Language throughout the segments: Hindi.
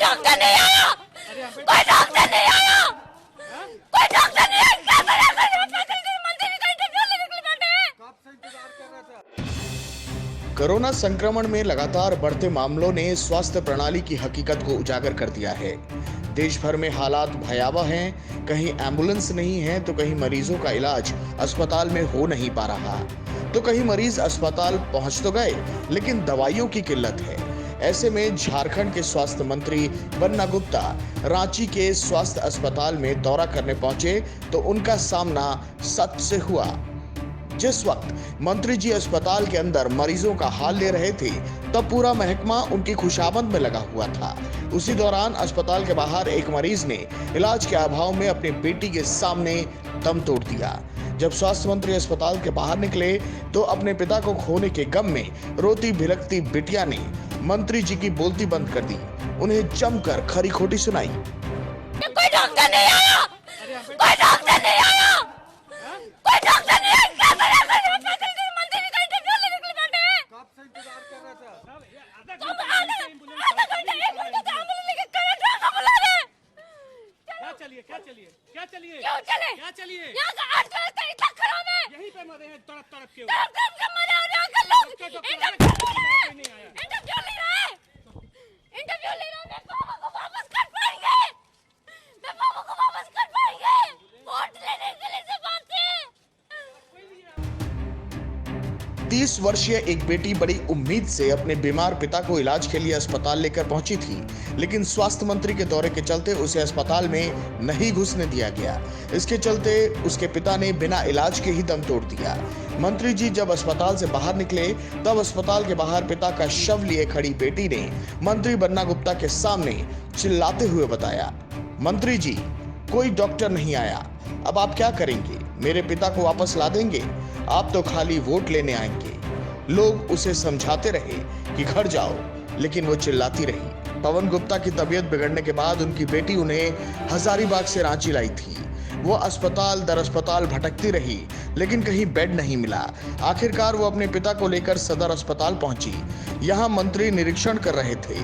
डॉक्टर नहीं आया, कोई डॉक्टर नहीं आया, कोई डॉक्टर नहीं आया। क्या करें? मंत्री का इंटरव्यू लेने के लिए बैठे हैं। कब से इंतजार कर रहा था? कोरोना संक्रमण में लगातार बढ़ते मामलों ने स्वास्थ्य प्रणाली की हकीकत को उजागर कर दिया है। देश भर में हालात भयावह हैं। कहीं एम्बुलेंस नहीं है तो कहीं मरीजों का इलाज अस्पताल में हो नहीं पा रहा, तो कहीं मरीज अस्पताल पहुंच तो गए लेकिन दवाइयों की किल्लत है। ऐसे में झारखंड के स्वास्थ्य मंत्री बन्ना गुप्ता रांची के स्वास्थ्य अस्पताल में दौरा करने पहुंचे तो उनका सामना सच से हुआ। जिस वक्त मंत्री जी अस्पताल के अंदर मरीजों का हाल ले रहे थे तब पूरा महकमा उनकी खुशामद में लगा हुआ था। उसी दौरान अस्पताल के बाहर एक मरीज ने इलाज के अभाव में अपनी बेटी के सामने दम तोड़ दिया। जब स्वास्थ्य मंत्री अस्पताल के बाहर निकले तो अपने पिता को खोने के गम में रोती भिलकती बिटिया ने मंत्री जी की बोलती बंद कर दी, उन्हें जमकर खरी खोटी सुनाई। कोई डॉक्टर नहीं आया, कोई डॉक्टर नहीं आया, कोई डॉक्टर नहीं आया। क्या करें? मंत्री का इंटरव्यू लेने के लिए बैठे हैं। कब से इंतजार कर रहा था? आधा घंटे 1 घंटे से एम्बुलेंस लेके कलेक्टर को बुला रहे हैं। क्या चलिए क्या चलिए क्या चलिए क्यों चले? क्या चलिए यहाँ का आजकल का इतना खराब है। यहीं पे मरे हैं तड़प तड़प के डॉक्टर का मजा आ रहा है। लोग कोई नहीं आया। इंटरव्यू ले रहा है, इंटरव्यू ले रहा है। मैं पापा को वापस कर पाएंगे, मैं पापा को वापस कर पाएंगे। वोट लेने के लिए से बात है। 30 वर्षीय एक बेटी बड़ी उम्मीद से अपने बीमार पिता को इलाज के लिए अस्पताल लेकर पहुंची थी, लेकिन स्वास्थ्य मंत्री के दौरे के चलते उसे अस्पताल में नहीं घुसने दिया गया। इसके चलते उसके पिता ने बिना इलाज के ही दम तोड़ दिया। मंत्री जी जब अस्पताल से बाहर निकले तब अस्पताल के बाहर पिता का शव लिए खड़ी बेटी ने मंत्री बन्ना गुप्ता के सामने चिल्लाते हुए बताया, मंत्री जी कोई डॉक्टर नहीं आया, अब आप क्या करेंगे? मेरे पिता को वापस ला देंगे? आप तो खाली वोट लेने आएंगे। लोग उसे समझाते रहे कि घर जाओ, लेकिन वो चिल्लाती रही। पवन गुप्ता की तबीयत बिगड़ने के बाद उनकी बेटी उन्हें हजारीबाग से रांची लाई थी। वो अस्पताल दर अस्पताल भटकती रही, लेकिन कहीं बेड नहीं मिला। आखिरकार वो अपने पिता को लेकर सदर अस्पताल पहुंची। यहाँ मंत्री निरीक्षण कर रहे थे,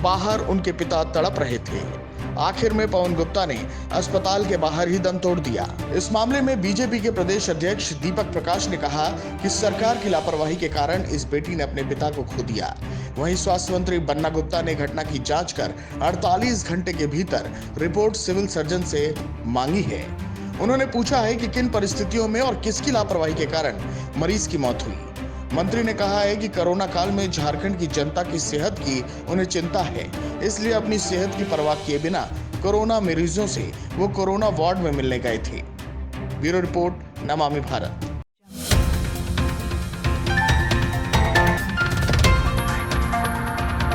बाहर उनके पिता तड़प रहे थे। आखिर में पवन गुप्ता ने अस्पताल के बाहर ही दम तोड़ दिया। इस मामले में बीजेपी के प्रदेश अध्यक्ष दीपक प्रकाश ने कहा कि सरकार की लापरवाही के कारण इस बेटी ने अपने पिता को खो दिया। वहीं स्वास्थ्य मंत्री बन्ना गुप्ता ने घटना की जांच कर 48 घंटे के भीतर रिपोर्ट सिविल सर्जन से मांगी है। उन्होंने पूछा है कि किन परिस्थितियों में और किसकी लापरवाही के कारण मरीज की मौत हुई। मंत्री ने कहा है कि कोरोना काल में झारखंड की जनता की सेहत की उन्हें चिंता है, इसलिए अपनी सेहत की परवाह किए बिना कोरोना मरीजों से वो कोरोना वार्ड में मिलने गए थे। Bureau report, Namami Bharat.